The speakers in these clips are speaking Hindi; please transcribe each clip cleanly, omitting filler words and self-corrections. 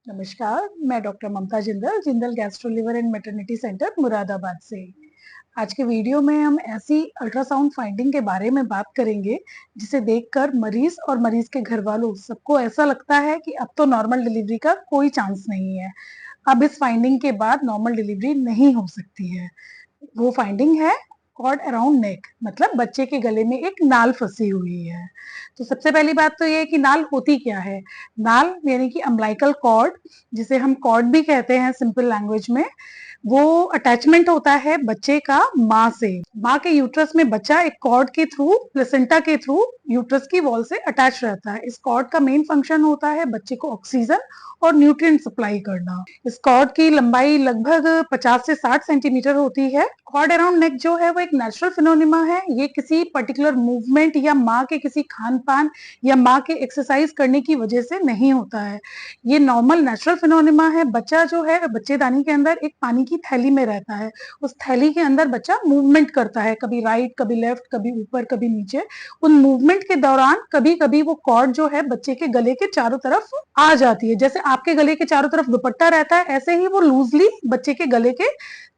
नमस्कार, मैं doctor Mamta Jindal, Jindal gastro liver and maternity centre Moradabad से। आज के वीडियो में हम ऐसी अल्ट्रासाउंड फाइंडिंग के बारे में बात करेंगे, जिसे देखकर मरीज और मरीज के घर वालों सबको ऐसा लगता है कि अब तो नॉर्मल डिलीवरी का कोई चांस नहीं है। अब इस फाइंडिंग के बाद नॉर्मल डिलीवरी नहीं हो सकती है। वो फाइंडिंग है कॉर्ड अराउंड नेक, मतलब बच्चे के गले में एक नाल फंसी हुई है। तो सबसे पहली बात तो ये है कि नाल होती क्या है। नाल यानी कि अम्बिलिकल कॉर्ड, जिसे हम कॉर्ड भी कहते हैं सिंपल लैंग्वेज में, वो अटैचमेंट होता है बच्चे का माँ से। माँ के यूट्रस में बच्चा एक कॉर्ड के थ्रू, प्लेसेंटा के थ्रू यूट्रस की वॉल से अटैच रहता है। इस कॉर्ड का मेन फंक्शन होता है बच्चे को ऑक्सीजन और न्यूट्रिएंट सप्लाई करना। इस कॉर्ड की लंबाई लगभग 50 से 60 सेंटीमीटर होती है। कॉर्ड अराउंड नेक जो है वो एक नेचुरल फिनोनिमा है। ये किसी पर्टिकुलर मूवमेंट या माँ के किसी खान पान या माँ के एक्सरसाइज करने की वजह से नहीं होता है। ये नॉर्मल नेचुरल फिनोनिमा है। बच्चा जो है बच्चेदानी के अंदर एक पानी की थैली में रहता है। उस थैली के अंदर बच्चा मूवमेंट करता है, कभी राइट, कभी लेफ्ट, कभी ऊपर, कभी नीचे। उन मूवमेंट के दौरान कभी कभी वो कॉर्ड जो है बच्चे के गले के चारों तरफ आ जाती है। जैसे आपके गले के चारों तरफ दुपट्टा रहता है, ऐसे ही वो लूजली बच्चे के गले के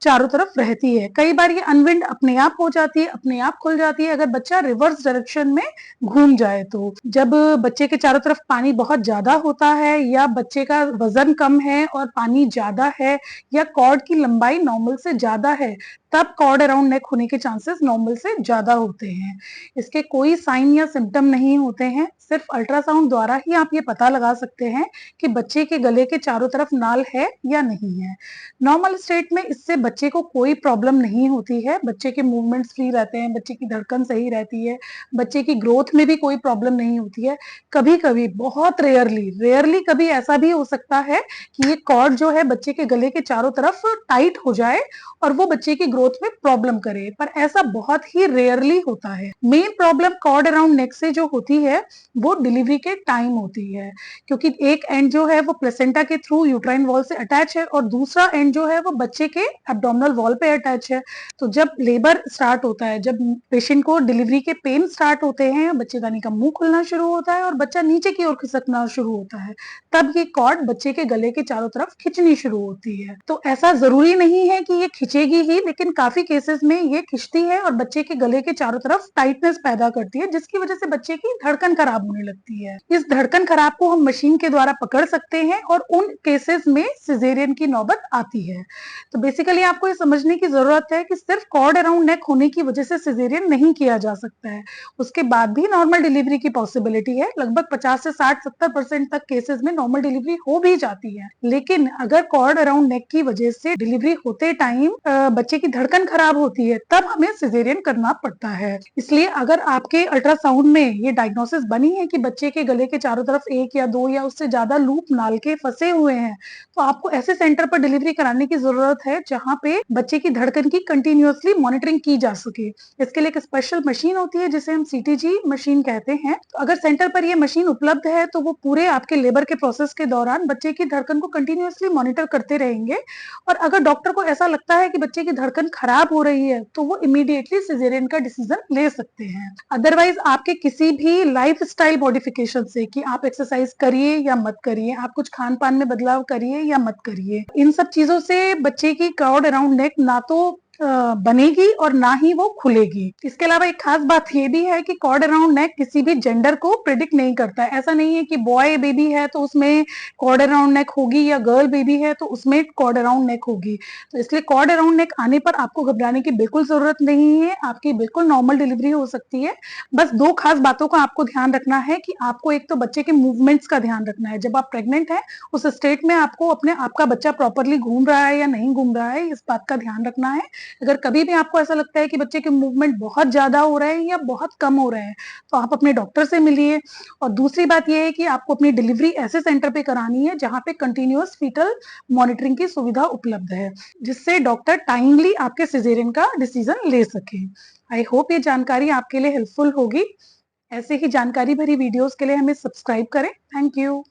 चारों तरफ रहती है। कई बार ये अनविंड अपने आप हो जाती है, अपने आप खुल जाती है अगर बच्चा रिवर्स डायरेक्शन में घूम जाए तो। जब बच्चे के चारों तरफ पानी बहुत ज्यादा होता है, या बच्चे का वजन कम है और पानी ज्यादा है, या कॉर्ड की लंबाई नॉर्मल से ज्यादा है, तब कॉर्ड अराउंड नेक होने के चांसेस नॉर्मल से ज्यादा होते हैं। इसके कोई साइन या सिम्टम नहीं होते हैं। सिर्फ अल्ट्रासाउंड द्वारा ही आप ये पता लगा सकते हैं कि बच्चे के गले के चारों तरफ नाल है या नहीं है। नॉर्मल स्टेट में इससे बच्चे को कोई प्रॉब्लम नहीं होती है। बच्चे के मूवमेंट्स फ्री रहते हैं, बच्चे की धड़कन सही रहती है, बच्चे की ग्रोथ में भी कोई प्रॉब्लम नहीं होती है। कभी कभी, बहुत रेयरली रेयरली कभी ऐसा भी हो सकता है कि ये कॉर्ड जो है बच्चे के गले के चारों तरफ टाइट हो जाए और वो बच्चे की ग्रोथ में प्रॉब्लम करे, पर ऐसा बहुत ही रेयरली होता है। Main problem cord around neck से जो होती है वो डिलीवरी के टाइम होती है, क्योंकि एक एंड जो है वो प्लेसेंटा के थ्रू यूट्राइन वॉल से अटैच है और दूसरा एंड जो है वो बच्चे के एब्डोमिनल वॉल पे अटैच है। तो जब लेबर स्टार्ट होता है, जब पेशेंट को डिलीवरी के पेन स्टार्ट होते हैं, बच्चेदानी का मुंह खुलना शुरू होता है और बच्चा नीचे की ओर खिसकना शुरू होता है, तब ये कॉर्ड बच्चे के गले के चारों तरफ खिंचनी शुरू होती है। तो ऐसा जरूरी नहीं है कि ये खिंचेगी ही, लेकिन काफी केसेस में ये खिंचती है और बच्चे के गले के चारों तरफ टाइटनेस पैदा करती है, जिसकी वजह से बच्चे की धड़कन खराब होने लगती है। इस धड़कन खराब को हम मशीन के द्वारा पकड़ सकते हैं और उन केसेस में सिजेरियन की नौबत आती है। तो बेसिकली आपको ये समझने की जरूरत है कि सिर्फ कॉर्ड अराउंड नेक होने की वजह से सिजेरियन नहीं किया जा सकता है। उसके बाद भी नॉर्मल डिलीवरी की पॉसिबिलिटी है। लगभग 50 से 60-70% तक केसेस में नॉर्मल डिलीवरी हो भी जाती है। लेकिन अगर कॉर्ड अराउंड नेक की वजह से डिलीवरी होते टाइम बच्चे की धड़कन खराब होती है, तब हमें सिजेरियन करना पड़ता है। इसलिए अगर आपके अल्ट्रासाउंड में ये डायग्नोसिस बनी है कि बच्चे के गले के चारों तरफ एक या दो या उससे ज्यादा लूप नाल के फंसे हुए हैं, तो आपको ऐसे सेंटर पर डिलीवरी कराने की जरूरत है जहां पे बच्चे की धड़कन की कंटिन्यूअसली मॉनिटरिंग की जा सके। इसके लिए एक स्पेशल मशीन होती है जिसे हम सीटीजी मशीन कहते हैं। तो अगर सेंटर पर ये मशीन उपलब्ध है तो वो पूरे आपके लेबर के प्रोसेस के दौरान बच्चे की धड़कन को कंटिन्यूअसली मॉनिटर करते रहेंगे। और अगर डॉक्टर को ऐसा लगता है कि बच्चे की धड़कन खराब हो रही है, तो वो इमीडिएटली सिजेरियन का डिसीजन ले सकते हैं। अदरवाइज आपके किसी भी लाइफ स्टाइल मॉडिफिकेशन से, कि आप एक्सरसाइज करिए या मत करिए, आप कुछ खान पान में बदलाव करिए या मत करिए, इन सब चीजों से बच्चे की कॉर्ड अराउंड नेक ना तो बनेगी और ना ही वो खुलेगी। इसके अलावा एक खास बात ये भी है कि कॉर्ड अराउंड नेक किसी भी जेंडर को प्रिडिक्ट नहीं करता है। ऐसा नहीं है कि बॉय बेबी है तो उसमें कॉर्ड अराउंड नेक होगी या गर्ल बेबी है तो उसमें कॉर्ड अराउंड नेक होगी। तो इसलिए कॉर्ड अराउंड नेक आने पर आपको घबराने की बिल्कुल जरूरत नहीं है। आपकी बिल्कुल नॉर्मल डिलीवरी हो सकती है। बस दो खास बातों का आपको ध्यान रखना है कि आपको एक तो बच्चे के मूवमेंट्स का ध्यान रखना है। जब आप प्रेग्नेंट है उस स्टेट में आपको अपने आपका बच्चा प्रॉपरली घूम रहा है या नहीं घूम रहा है, इस बात का ध्यान रखना है। अगर कभी भी आपको ऐसा लगता है कि बच्चे के मूवमेंट बहुत ज्यादा हो रहे हैं या बहुत कम हो रहे हैं, तो आप अपने डॉक्टर से मिलिए। और दूसरी बात यह है कि आपको अपनी डिलीवरी ऐसे सेंटर पे करानी है जहां पे कंटिन्यूअस फीटल मॉनिटरिंग की सुविधा उपलब्ध है, जिससे डॉक्टर टाइमली आपके सिजेरियन का डिसीजन ले सके। आई होप ये जानकारी आपके लिए हेल्पफुल होगी। ऐसे ही जानकारी भरी वीडियोस के लिए हमें सब्सक्राइब करें। Thank you.